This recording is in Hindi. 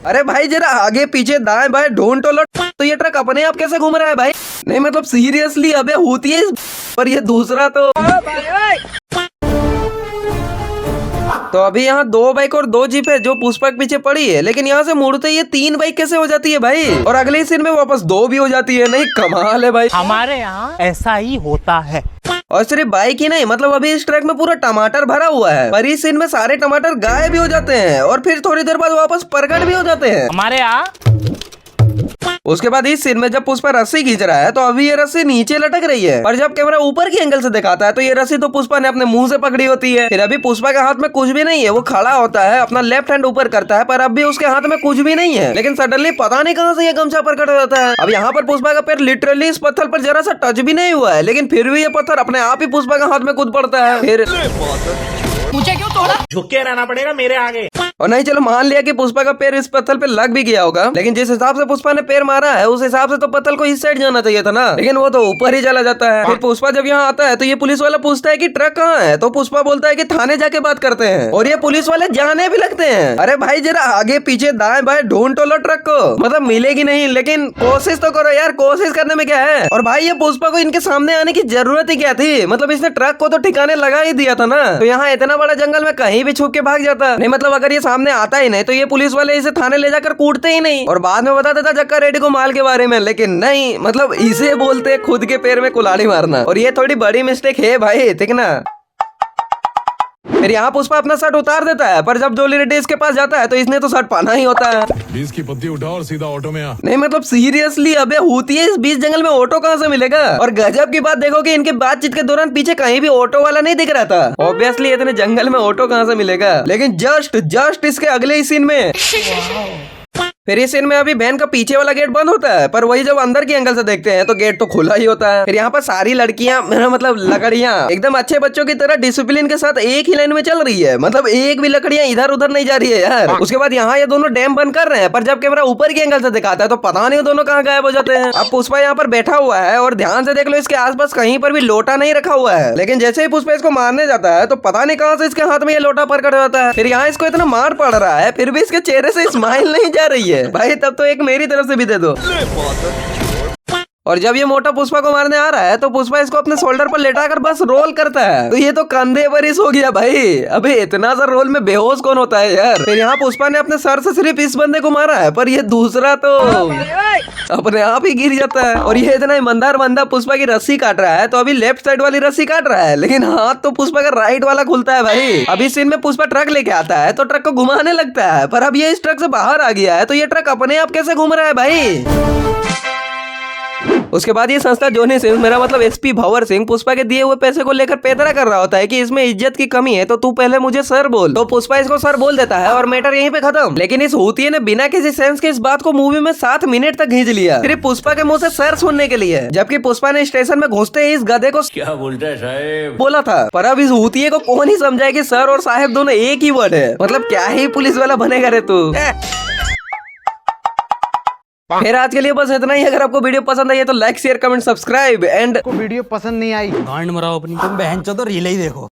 अरे भाई जरा आगे पीछे दाएं बाएं ढूंढ टोलो, तो ये ट्रक अपने आप कैसे घूम रहा है भाई? नहीं मतलब सीरियसली अबे होती है पर ये दूसरा तो अभी यहाँ 2 बाइक और 2 जीप है जो पुष्पा के पीछे पड़ी है, लेकिन यहाँ से मुड़ते ये 3 बाइक कैसे हो जाती है भाई? और अगले सीन में वापस 2 भी हो जाती है। नहीं कमाल है भाई, हमारे यहाँ ऐसा ही होता है। और सिर्फ बाइक ही नहीं, मतलब अभी इस ट्रक में पूरा टमाटर भरा हुआ है, पर इस सीन में सारे टमाटर गायब भी हो जाते हैं और फिर थोड़ी देर बाद वापस प्रकट भी हो जाते हैं हमारे यहाँ। उसके बाद इस सीन में जब पुष्पा रस्सी खींच रहा है तो अभी ये रस्सी नीचे लटक रही है, और जब कैमरा ऊपर की एंगल से दिखाता है तो ये रस्सी तो पुष्पा ने अपने मुंह से पकड़ी होती है। फिर अभी पुष्पा के हाथ में कुछ भी नहीं है, वो खड़ा होता है, अपना लेफ्ट हैंड ऊपर करता है, पर अब भी उसके हाथ में कुछ भी नहीं है। लेकिन सडनली पता नहीं कहां से ये गमछा प्रकट हो जाता है। अब यहाँ पर पुष्पा का पैर लिटरली इस पत्थर पर जरा सा टच भी नहीं हुआ है, लेकिन फिर भी ये पत्थर अपने आप ही पुष्पा के हाथ में कूद पड़ता है। फिर मुझे क्यों तोड़ा? झुक के रहना पड़ेगा मेरे आगे। और नहीं चलो मान लिया कि पुष्पा का पैर इस पत्थर पे लग भी गया होगा, लेकिन जिस हिसाब से पुष्पा ने पैर मारा है उस हिसाब से तो पत्थर को इस साइड जाना चाहिए था ना, लेकिन वो तो ऊपर ही चला जाता है। फिर पुष्पा जब यहाँ आता है तो ये पुलिस वाला पूछता है कि ट्रक कहाँ है, तो पुष्पा बोलता है कि थाने जाके बात करते हैं, और ये पुलिस वाले जाने भी लगते हैं। अरे भाई जरा आगे पीछे दाएं बाएं ढूंढ टोलो ट्रक को, मतलब मिलेगी नहीं, लेकिन कोशिश तो करो यार, कोशिश करने में क्या है। और भाई ये पुष्पा को इनके सामने आने की जरूरत ही क्या थी? मतलब इसने ट्रक को तो ठिकाने लगा ही दिया था ना, तो यहाँ इतना बड़ा जंगल में कहीं भी छुप के भाग जाता। नहीं मतलब अगर ये सामने आता ही नहीं तो ये पुलिस वाले इसे थाने ले जाकर कूटते ही नहीं, और बाद में बता देता जक्का रेड्डी को माल के बारे में, लेकिन नहीं, मतलब इसे बोलते खुद के पैर में कुल्हाड़ी मारना, और ये थोड़ी बड़ी मिस्टेक है भाई, ठीक ना। फिर यहाँ पुष्पा अपना शर्ट उतार देता है, पर जब जोली रेड्डी इसके पास जाता है तो इसने तो शर्ट पहना ही होता है। 20 की पत्ती उठाओ और सीधा ऑटो में आ। नहीं मतलब सीरियसली अबे होती है इस बीच जंगल में ऑटो कहाँ से मिलेगा? और गजब की बात देखो कि इनके बातचीत के दौरान पीछे कहीं भी ऑटो वाला नहीं दिख रहा था। ऑब्वियसली इतने जंगल में ऑटो कहाँ से मिलेगा? लेकिन जस्ट इसके अगले ही सीन में फिर इस सीन में अभी वैन का पीछे वाला गेट बंद होता है, पर वही जब अंदर की एंगल से देखते हैं तो गेट तो खुला ही होता है। फिर यहाँ पर सारी लड़कियां, मेरा मतलब लकड़ियां, एकदम अच्छे बच्चों की तरह डिसिप्लिन के साथ एक ही लाइन में चल रही है, मतलब एक भी लकड़ियां इधर उधर नहीं जा रही है यार। उसके बाद यहाँ ये दोनों डैम बंद कर रहे हैं, पर जब कैमरा ऊपर की एंगल से दिखाता है तो पता नहीं दोनों कहाँ गायब हो जाते हैं। अब पुष्पा यहाँ पर बैठा हुआ है और ध्यान से देख लो इसके आसपास कहीं पर भी लोटा नहीं रखा हुआ है, लेकिन जैसे ही पुष्पा इसको मारने जाता है तो पता नहीं कहाँ से इसके हाथ में ये लोटा प्रकट हो जाता है। फिर यहाँ इसको इतना मार पड़ रहा है, फिर भी इसके चेहरे से स्माइल नहीं जा रही है भाई, तब तो एक मेरी तरफ से भी दे दो। और जब ये मोटा पुष्पा को मारने आ रहा है तो पुष्पा इसको अपने शोल्डर पर लेटाकर बस रोल करता है, तो ये तो कंधे पर ही सो गया भाई। अबे इतना सा रोल में बेहोश कौन होता है यार? फिर यहाँ पुष्पा ने अपने सर से सिर्फ इस बंदे को मारा है, पर ये दूसरा तो अपने आप ही गिर जाता है। और ये इतना ईमानदार बंदा पुष्पा की रस्सी काट रहा है तो अभी लेफ्ट साइड वाली रस्सी काट रहा है, लेकिन हाथ तो पुष्पा का राइट वाला खुलता है भाई। अभी सीन में पुष्पा ट्रक लेके आता है तो ट्रक को घुमाने लगता है, पर अब ये इस ट्रक से बाहर आ गया है तो ये ट्रक अपने आप कैसे घूम रहा है भाई? उसके बाद ये संस्था जोनी सिंह, मेरा मतलब एसपी भंवर सिंह, पुष्पा के दिए हुए पैसे को लेकर पेतरा कर रहा होता है कि इसमें इज्जत की कमी है तो तू पहले मुझे सर बोल। तो पुष्पा इसको सर बोल देता है और मैटर यहीं पे खत्म। लेकिन इस होती ने बिना किसी सेंस के इस बात को मूवी में 7 मिनट तक खींच लिया सिर्फ पुष्पा के मुंह से सर सुनने के लिए, जबकि पुष्पा ने स्टेशन में घुसते ही इस गधे को क्या बोलता है साहब बोला था। पर अब इस होती को कौन ही समझाए कि सर और साहेब दोनों एक ही वर्ड है, मतलब क्या ही पुलिस वाला बनेगा रे तू। फिर आज के लिए बस इतना ही। अगर आपको वीडियो पसंद आई है तो like share comment subscribe and video पसंद नहीं आई गांड मराओ अपनी, तुम बहन चो तो रील ही देखो।